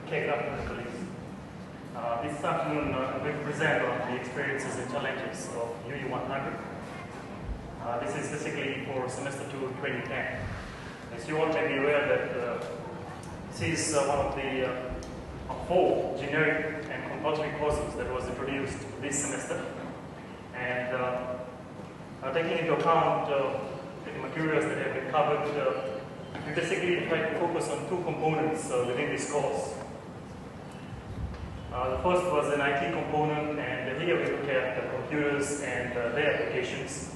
Okay, good afternoon, colleagues. This afternoon we present on the experiences and challenges of UU 100. This is basically for semester 2 2010. As you all may be aware that this is one of the 4 generic and compulsory courses that was introduced this semester. And taking into account the materials that have been covered, we basically try to focus on 2 components within this course. The first was an IT component, and here we look at the computers and their applications.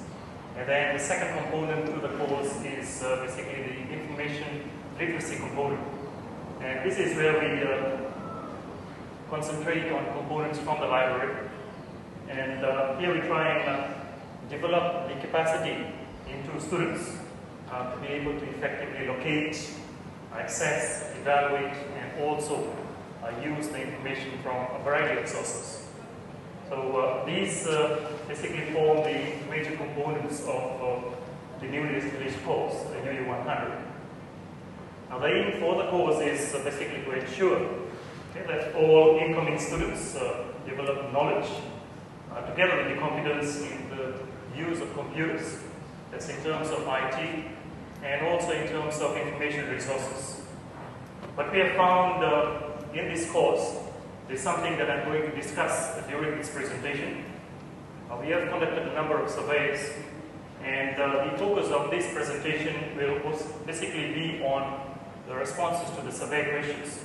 And then the second component to the course is basically the information literacy component. And this is where we concentrate on components from the library. And here we try and develop the capacity into students to be able to effectively locate, access, evaluate, and also use the information from a variety of sources. So these basically form the major components of the newly established course, the UU 100. Now the aim for the course is basically to ensure that all incoming students develop knowledge together with the competence in the use of computers. That's in terms of IT and also in terms of information resources. What we have found in this course is something that I'm going to discuss during this presentation. We have conducted a number of surveys, and the focus of this presentation will basically be on the responses to the survey questions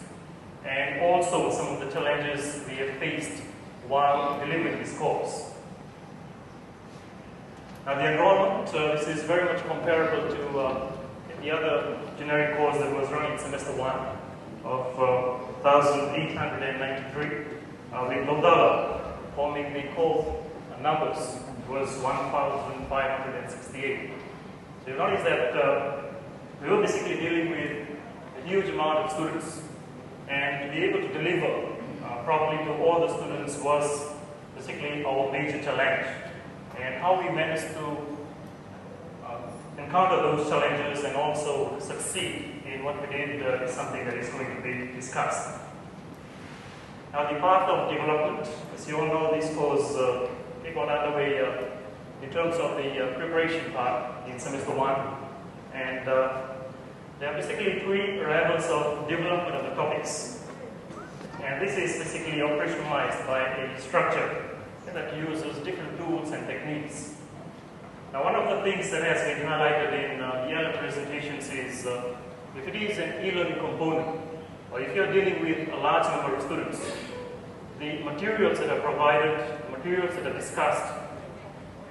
and also some of the challenges we have faced while delivering this course. Now the enrollment, this is very much comparable to the other generic course that was run in semester 1 of 1,893. With Lodala forming the core numbers was 1,568. So you notice that we were basically dealing with a huge amount of students, and to be able to deliver properly to all the students was basically our major challenge. And how we managed to encounter those challenges and also succeed in what we did is something that is going to be discussed. Now the path of development, as you all know, this course got underway in terms of the preparation part in semester 1. And there are basically 3 levels of development of the topics. And this is basically operationalized by a structure that uses different tools and techniques. Now one of the things that has been highlighted in the other presentations is if it is an e-learning component, or if you're dealing with a large number of students, the materials that are provided, the materials that are discussed,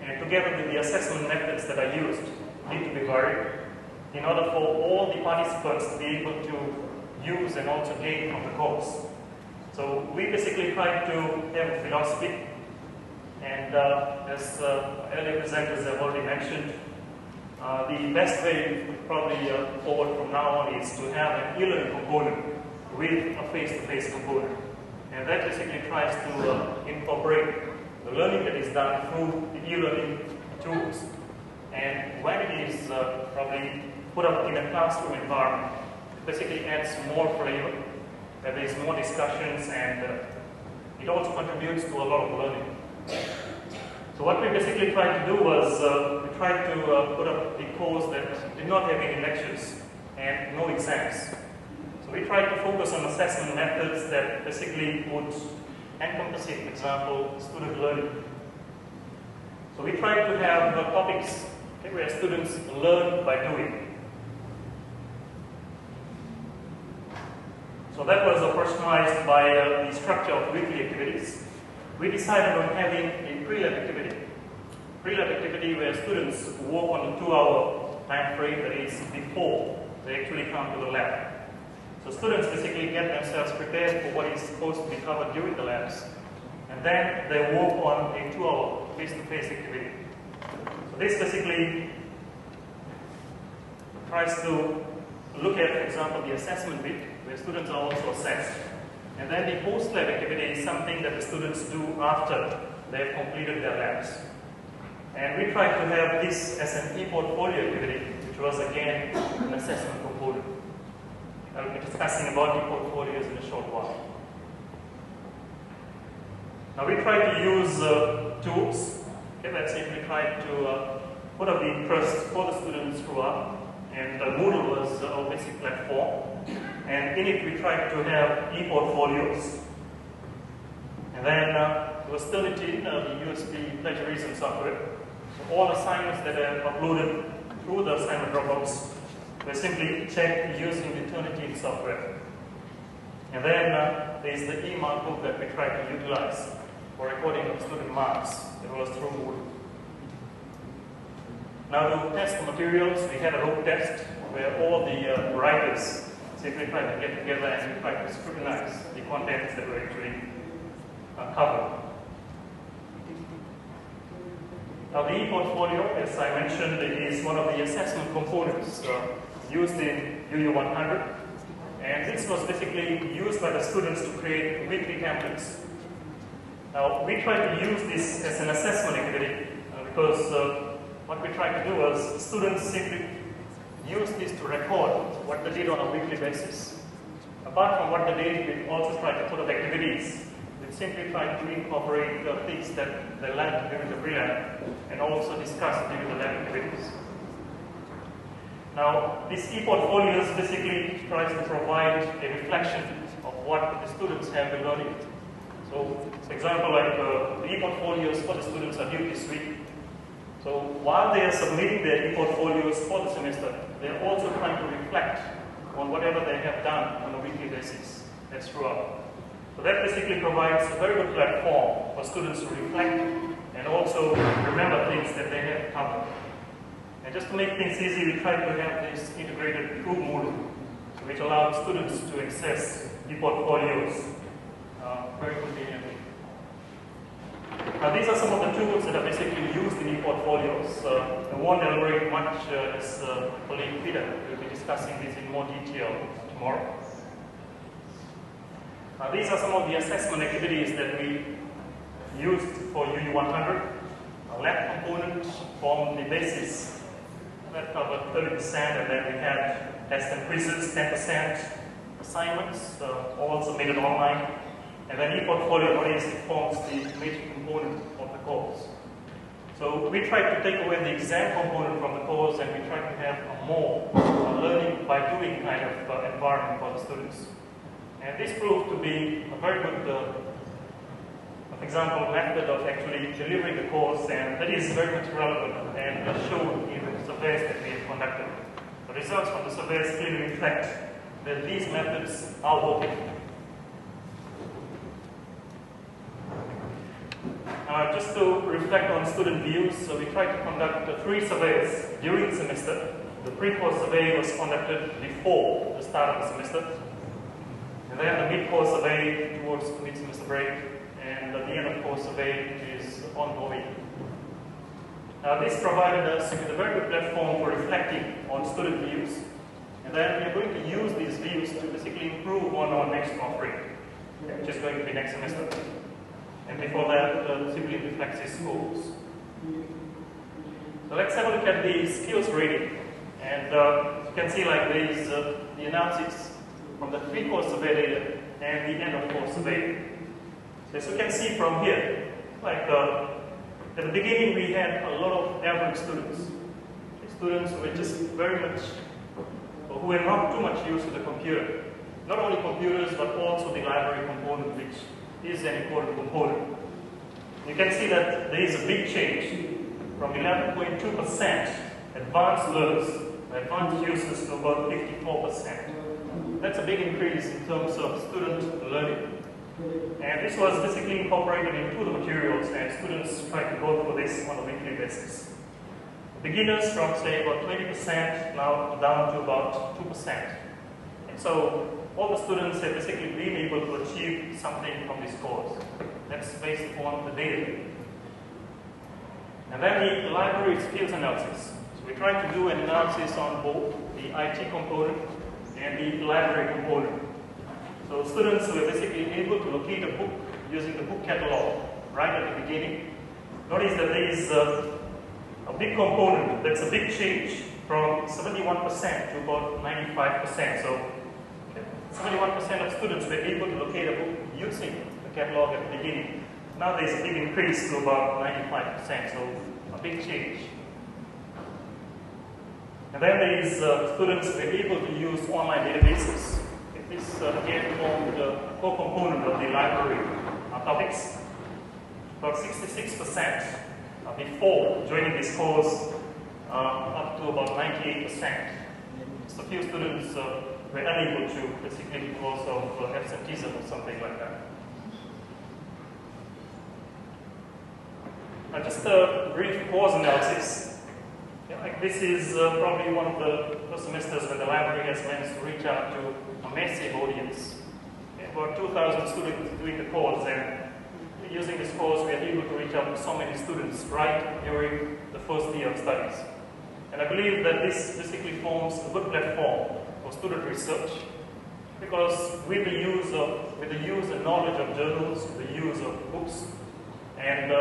and together with the assessment methods that are used need to be varied in order for all the participants to be able to use and also gain from the course. So we basically try to have a philosophy, and as earlier presenters have already mentioned, the best way probably forward from now on is to have an e-learning component with a face-to-face component. And that basically tries to incorporate the learning that is done through the e-learning tools. And when it is probably put up in a classroom environment, it basically adds more flavor, that there is more discussions, and it also contributes to a lot of learning. So what we basically tried to do was we tried to put up a course that did not have any lectures and no exams. So we tried to focus on assessment methods that basically would encompass, for example, student learning. So we tried to have topics where students learn by doing. So that was personalized by the structure of weekly activities. We decided on having a pre-lab activity. Pre-lab activity where students work on a 2-hour time frame, that is before they actually come to the lab. So students basically get themselves prepared for what is supposed to be covered during the labs. And then they work on a 2-hour face-to-face activity. So this basically tries to look at, for example, the assessment bit, where students are also assessed. And then the post-lab activity is something that the students do after they have completed their labs. And we tried to have this as an e-portfolio activity, which was again an assessment component. I'll be discussing about e-portfolios in a short while. Now we try to use tools that simply try to put up the interest for the students throughout, and Moodle was our basic platform, and in it we tried to have e-portfolios, and then there was Turnitin, the USB plagiarism software. So all assignments that are uploaded through the assignment Dropbox were simply checked using the Turnitin software. And then there is the e-mark book that we try to utilize for recording of student marks. It was through Moodle. Now to test the materials, we had a rope test where all the writers simply tried to get together and we tried to scrutinize the contents that were actually covered. Now the e-portfolio, as I mentioned, is one of the assessment components used in UU100, and this was basically used by the students to create weekly templates. Now we tried to use this as an assessment activity because what we tried to do was students simply use this to record what they did on a weekly basis. Apart from what they did, we also tried to put up activities. We simply tried to incorporate things that they learned during the pre-lab and also discussed during the lab activities. Now, this e-portfolios basically tries to provide a reflection of what the students have been learning. So, for example, like the e-portfolios for the students are due this week. So, while they are submitting their e-portfolios for the semester, they are also trying to reflect on whatever they have done on a weekly basis. That's throughout. So that basically provides a very good platform for students to reflect and also remember things that they have covered. And just to make things easy, we try to have this integrated through Moodle, which allows students to access e-portfolios very conveniently. Now these are some of the tools that are basically used in e-portfolios. I won't elaborate much as colleague Peter will be discussing this in more detail tomorrow. These are some of the assessment activities that we used for UU100. A lab component formed the basis. That covered 30%, and then we had tests and quizzes, 10%, assignments, all submitted online. And then e-portfolio forms the major component of the course. So we tried to take away the exam component from the course, and we tried to have a more learning by doing kind of environment for the students. And this proved to be a very good, for example, method of actually delivering the course, and that is very much relevant and shown in the surveys that we have conducted. The results from the surveys clearly reflect that these methods are working. Just to reflect on student views, so we tried to conduct 3 surveys during the semester. The pre-course survey was conducted before the start of the semester. And then the mid-course survey towards the mid-semester break, and the end-of-course survey is ongoing. Now this provided us with a very good platform for reflecting on student views, and then we are going to use these views to basically improve on our next offering, which is going to be next semester. And before that, simply reflects schools. So let's have a look at the skills rating, and you can see like there is the analysis from the pre-course survey data and the end-of-course survey. So as you can see from here, like at the beginning we had a lot of average students. Students who were just very much, or who were not too much used to the computer. Not only computers, but also the library component, which is an important component. You can see that there is a big change from 11.2% advanced learners, advanced users, to about 54%. That's a big increase in terms of student learning. And this was basically incorporated into the materials, and students tried to go through this on a weekly basis. Beginners from, say, about 20% now down to about 2%. And so all the students have basically been able to achieve something from this course. That's based upon the data. And then the library skills analysis. So we tried to do an analysis on both the IT component and the library component. So students were basically able to locate a book using the book catalog right at the beginning. Notice that there is a big component, that's a big change from 71% to about 95%. So 71% of students were able to locate a book using the catalog at the beginning. Now there's a big increase to about 95%, so a big change. And then these students were able to use online databases. This again formed a core component of the library topics. About 66% before joining this course, up to about 98%. So few students were unable to, basically because of absenteeism or something like that. Just a brief course analysis. This is probably one of the first semesters when the library has managed to reach out to a massive audience. About 2,000 students doing the course, and using this course we are able to reach out to so many students right during the first year of studies. And I believe that this basically forms a good platform for student research, because with the use and knowledge of journals, the use of books, and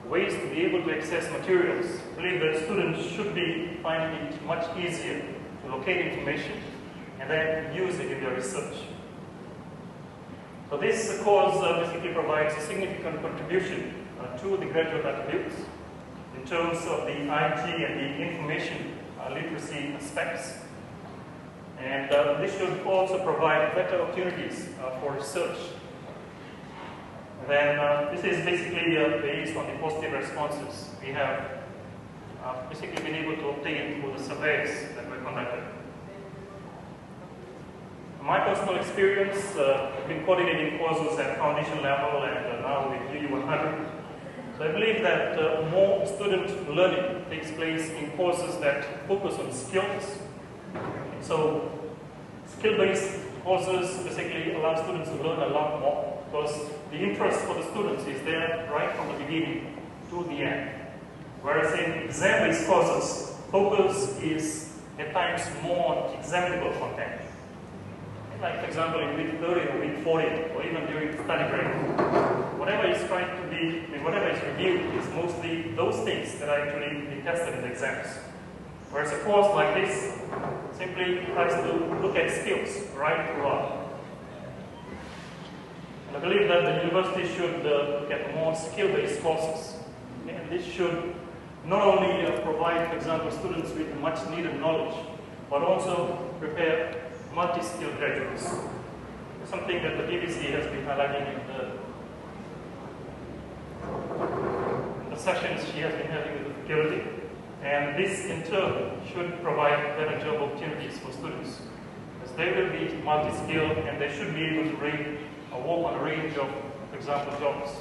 ways to be able to access materials, I believe that students should be finding it much easier to locate information and then use it in their research. So this course basically provides a significant contribution to the graduate attributes in terms of the IT and the information literacy aspects. And this should also provide better opportunities for research. Then this is basically based on the positive responses we have basically been able to obtain through the surveys that were conducted. My personal experience, I've been coordinating courses at foundation level and now with UU100. So I believe that more student learning takes place in courses that focus on skills. So skill-based courses basically allow students to learn a lot more, because the interest for the students is there right from the beginning to the end. Whereas in exam-based courses, focus is at times more on examinable content. Like, for example, in week 30 or week 40, or even during study break, whatever is trying to be, whatever is reviewed is mostly those things that are actually being tested in the exams. Whereas a course like this simply tries to look at skills right throughout. And I believe that the university should look at more skill-based courses. And this should not only provide, for example, students with much needed knowledge, but also prepare multi-skilled graduates. Something that the BBC has been highlighting in the sessions she has been having with the faculty. And this, in turn, should provide better job opportunities for students, because they will be multi-skilled and they should be able to work on a range of, for example, jobs.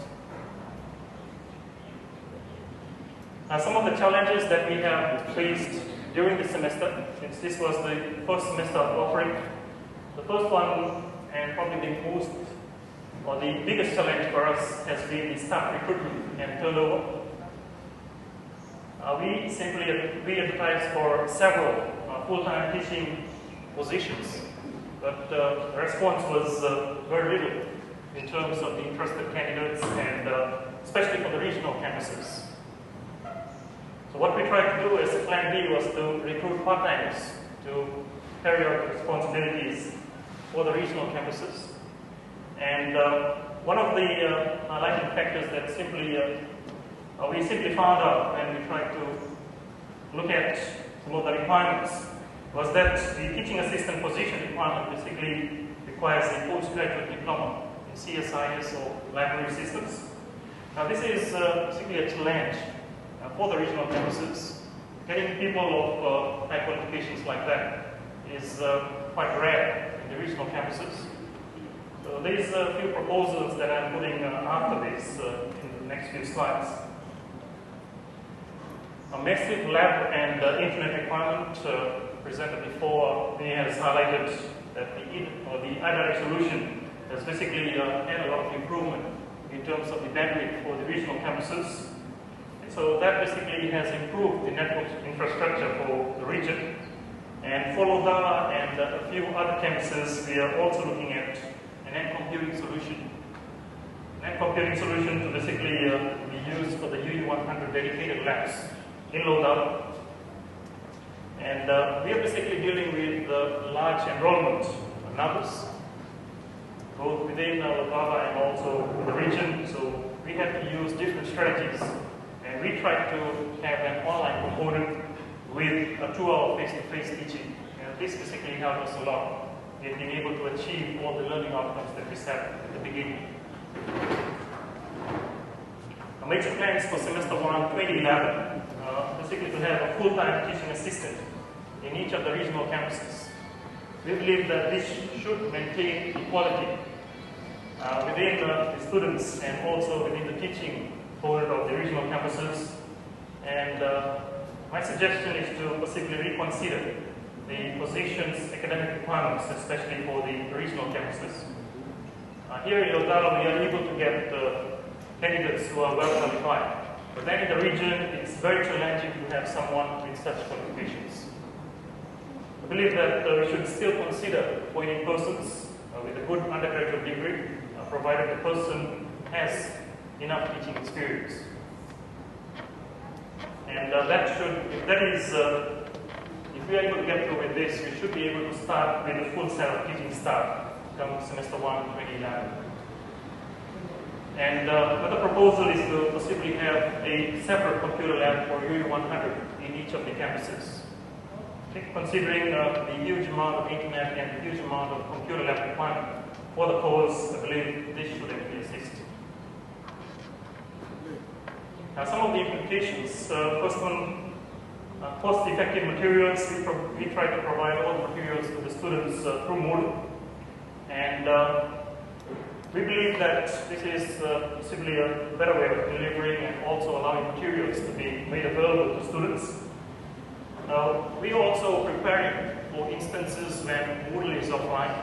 Now, some of the challenges that we have faced during the semester, since this was the first semester of offering, the first one, and probably the most, or the biggest challenge for us, has been the staff recruitment and turnover. We simply advertised for several full-time teaching positions, but the response was very little in terms of the interested candidates, and especially for the regional campuses. So what we tried to do as a plan B was to recruit part-timers to carry out the responsibilities for the regional campuses. And one of the highlighting factors that we simply found out when we tried to look at some of the requirements was that the teaching assistant position requirement basically requires a postgraduate diploma in CSIS or library systems. Now this is basically a challenge for the regional campuses. Getting people of high qualifications like that is quite rare in the regional campuses. So there's a few proposals that I'm putting after this in the next few slides. A massive lab and internet requirement presented before me has highlighted that the iDirect solution has basically had a lot of improvement in terms of the bandwidth for the regional campuses. So that basically has improved the network infrastructure for the region. And for Lodha and a few other campuses, we are also looking at an end computing solution. An end computing solution to basically be used for the UU100 dedicated labs in Lodha. And we are basically dealing with large enrollment numbers, both within Lababa and also in the region. So we had to use different strategies, and we tried to have an online component with a 2-hour face-to-face teaching. And this basically helped us a lot in being able to achieve all the learning outcomes that we set at the beginning. Our major plans for semester 1, 2011, basically to have a full-time teaching assistant in each of the regional campuses. We believe that this should maintain equality within the students and also within the teaching component of the regional campuses. And my suggestion is to possibly reconsider the position's academic requirements, especially for the regional campuses. Here in Ogala, we are able to get candidates who are well qualified. But then in the region, it's very challenging to have someone with such qualifications. I believe that we should still consider appointing persons with a good undergraduate degree, provided the person has enough teaching experience. And if we are able to get through with this, we should be able to start with a full set of teaching staff come semester 1, 2011. And another proposal is to possibly have a separate computer lab for UE100 in each of the campuses. Considering the huge amount of internet and the huge amount of computer lab requirement for the course, I believe this should actually assist. Now, some of the implications. First one, cost-effective materials. We try to provide all the materials to the students through Moodle. And we believe that this is possibly a better way of delivering and also allowing materials to be made available to students. We are also preparing for instances when Moodle is offline.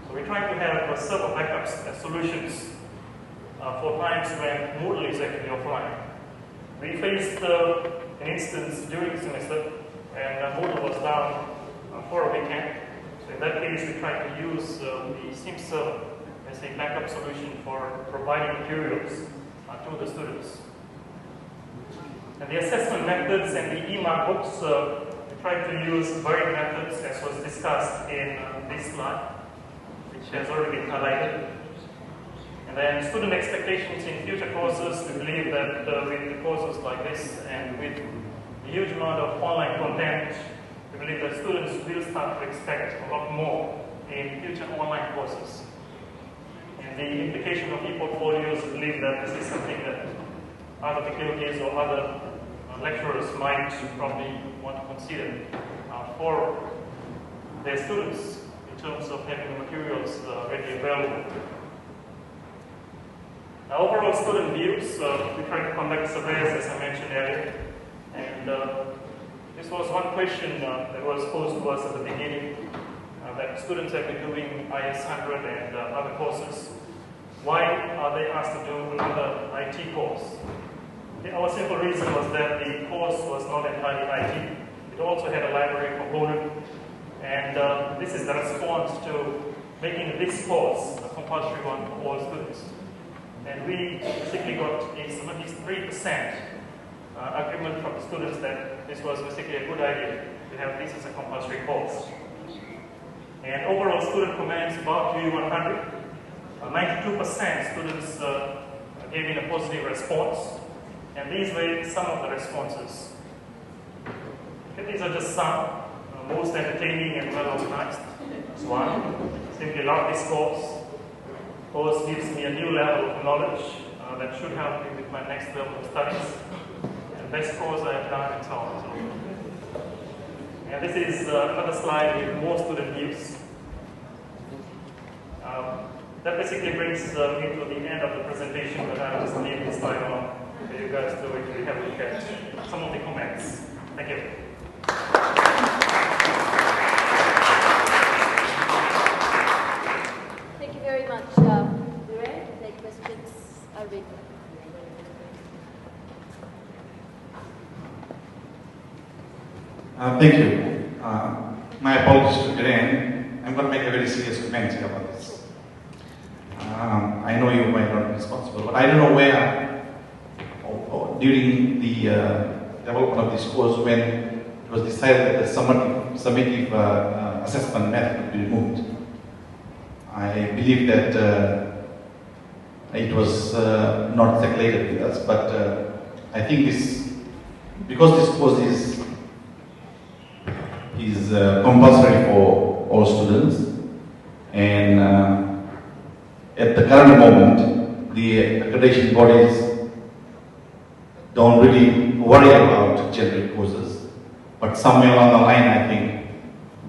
So we're trying to have a server backups and solutions for times when Moodle is actually offline. We faced an instance during the semester and Moodle was down for a weekend. So in that case, we tried to use the SIM server as a backup solution for providing materials to the students. And the assessment methods and the e-mark books, we tried to use varied methods as was discussed in this slide, which has already been highlighted. And then student expectations in future courses, we believe that with the courses like this and with the huge amount of online content, we believe that students will start to expect a lot more in future online courses. And the implication of e-portfolios, we believe that this is something that other faculties or other lecturers might probably want to consider for their students in terms of having the materials readily available. Now, overall student views, we tried to conduct surveys as I mentioned earlier, and this was one question that was posed to us at the beginning, that students have been doing IS 100 and other courses. Why are they asked to do another IT course? Our simple reason was that the course was not entirely IT. It also had a library component, and this is the response to making this course a compulsory one for all students. And we basically got a 73% agreement from the students that this was basically a good idea to have this as a compulsory course. And overall student comments about UE100, 92% students gave in a positive response. And these were some of the responses. Okay, these are just some, most entertaining and well organized. One, simply love this course. Course gives me a new level of knowledge that should help me with my next level of studies. And best course I have done, and so on and so forth. And this is another slide with more student views. That basically brings me to the end of the presentation, but I'll just leave this slide on for you guys to actually have a look at some of the comments. Thank you. Thank you very much, Viren. Any questions? Arvind. Thank you. My apologies to Viren. I'm going to make a very serious comment here about this. I know you might not be responsible, but I don't know where, during the development of this course, when it was decided that the summative assessment method would be removed. I believe that it was not circulated with us, but I think because this course is compulsory for all students, and at the current moment, the accreditation bodies don't really worry about generic courses, but somewhere along the line, I think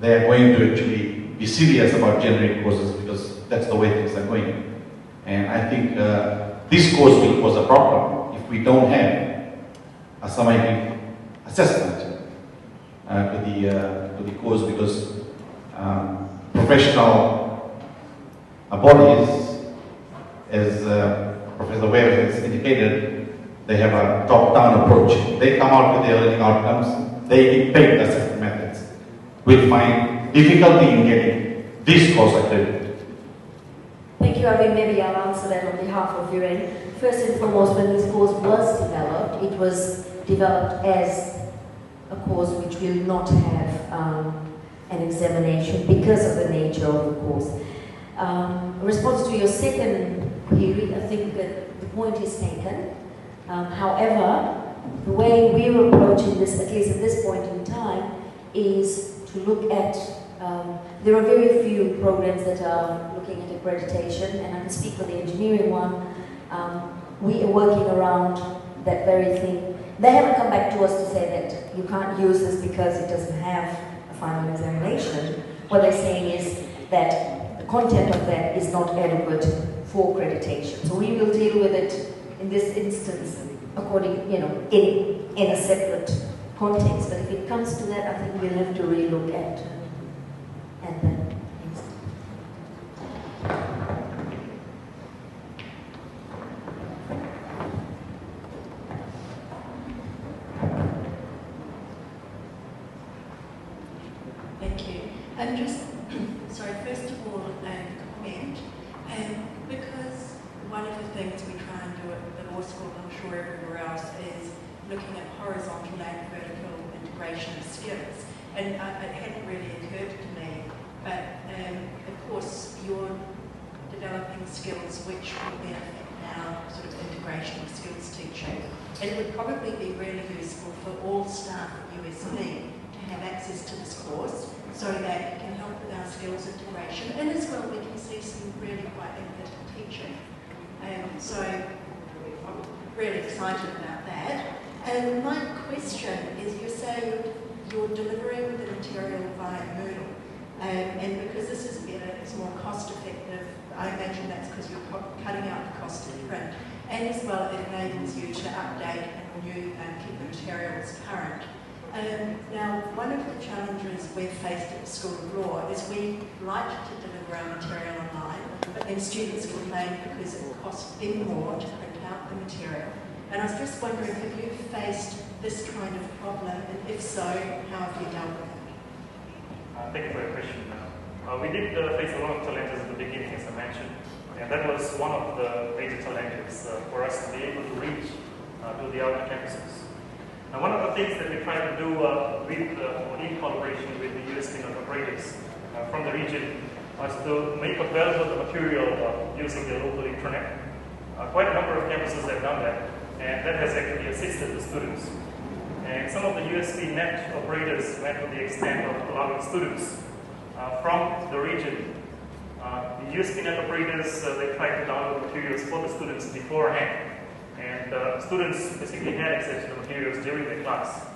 they are going to actually be serious about generic courses because that's the way things are going. And I think this course will cause a problem if we don't have a summative assessment to the course, because professional bodies, as Professor Webb has indicated, they have a top-down approach. They come out with their learning outcomes, they dictate the assessment methods. We'll find difficulty in getting this course accredited. Thank you, Arvind. Maybe I'll answer that on behalf of Viren. First and foremost, when this course was developed, it was developed as a course which will not have an examination because of the nature of the course. In response to your second query, I think that the point is taken. However, the way we're approaching this, at least at this point in time, is to look at, there are very few programs that are looking at accreditation, and I can speak for the engineering one. We are working around that very thing. They haven't come back to us to say that you can't use this because it doesn't have a final examination. What they're saying is that the content of that is not adequate for accreditation. So we will deal with it in this instance according, in a separate context. But if it comes to that, I think we'll have to relook at that. Thank you. Sorry, first of all, comment. Because one of the things we try and do at the law school, I'm sure everywhere else, is looking at horizontal and vertical integration of skills. And it hadn't really occurred to me, but of course you're developing skills which will benefit our sort of integration of skills teaching. And it would probably be really useful for all staff at USB to have access to this course so that it can help with our skills integration, and as well we can see some really quite innovative teaching. So I'm really excited about that. And my question is, you say you're delivering the material via Moodle, and because this is better, it's more cost effective, I imagine that's because you're cutting out the cost of print, and as well it enables you to update and renew and keep the materials current. Now, one of the challenges we've faced at the School of Law is we like to deliver our material online, but then students complain because it costs them more to print out the material. And I was just wondering, have you faced this kind of problem, and if so, how have you dealt with it? Thank you for your question. We did face a lot of challenges at the beginning, as I mentioned, and that was one of the major challenges for us to be able to reach to the outer campuses. Now, one of the things that we try to do in collaboration with the USP operators from the region was to make available the material using the local intranet. Quite a number of campuses have done that, and that has actually assisted the students. And some of the USB net operators went to the extent of allowing students from the region. The USB net operators, they tried to download materials for the students beforehand. And students basically had access to the materials during the class.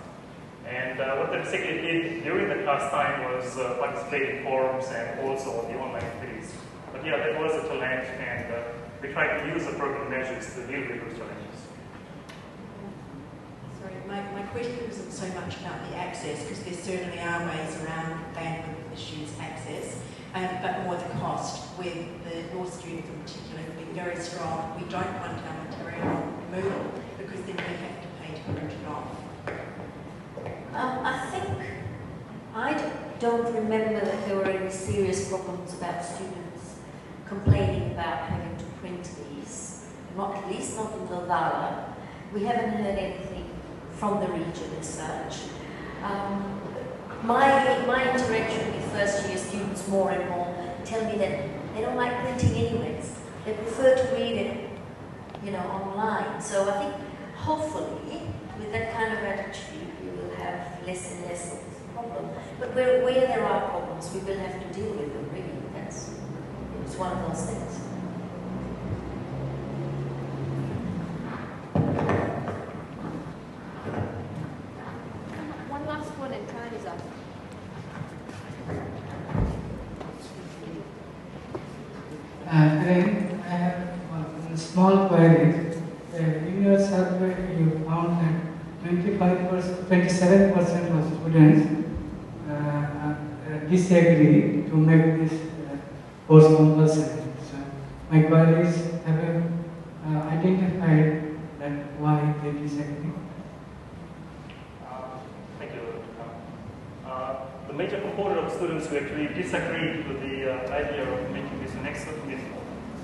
And what they basically did during the class time was participate in forums and also the online activities. But yeah, that was a challenge, and we tried to use appropriate measures to deal with those challenges. Sorry, my question isn't so much about the access, because there certainly are ways around bandwidth issues, access, but more the cost, with the law students in particular being very strong. We don't want our material on Moodle, because then we have to pay to print it off. I don't remember that there were any serious problems about students complaining about having to print these, at least not in Valhalla. We haven't heard anything from the region as such. My interaction with first year students more and more tell me that They don't like printing anyways. They prefer to read it, online. So I think, hopefully, with that kind of attitude, we will have less and less of this problem. But where there are problems, we will have to deal with them, really. It's one of those things. One last one and time is up. Then I have one small query. In your survey, you found that 27% of students disagree to make this course compulsory. So my query is, have you identified that why they disagree? Thank you. The major component of students who actually disagree with the idea of making this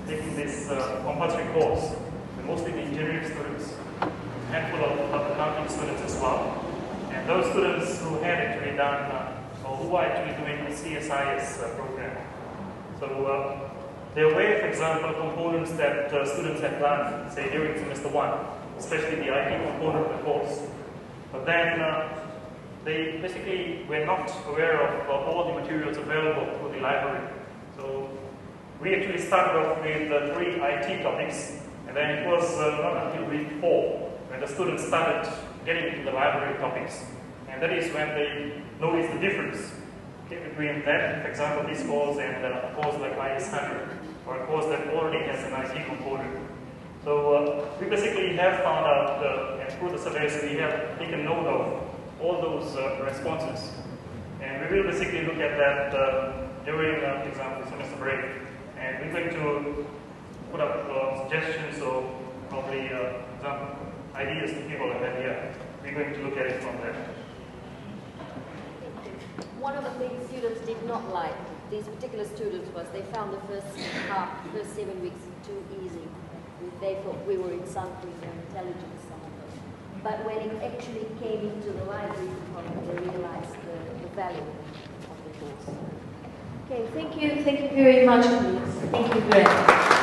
making this compulsory course, mostly the engineering students, a handful of accounting students as well, and those students who had actually done or who are actually doing the CSIS program. So they're aware, for example, components that students have done, say during semester 1, especially the IT component of the course. But then they basically were not aware of all the materials available through the library. So we actually started off with 3 IT topics, and then it was not until week 4 when the students started getting into the library topics. And that is when they noticed the difference between that, for example, this course and a course like IS100, or a course that already has an IT component. So we basically have found out, and through the surveys, we have taken note of all those responses. And we will basically look at that during, for example, semester break. And we're going to put up suggestions or probably some ideas to people that here. We're going to look at it from there. One of the things students did not like, these particular students, was they found the first 7 weeks too easy. They thought we were insulting their intelligence, some of them. But when it actually came into the library component, they realized the value of the course. Okay, thank you very much, colleagues. Thank you very much.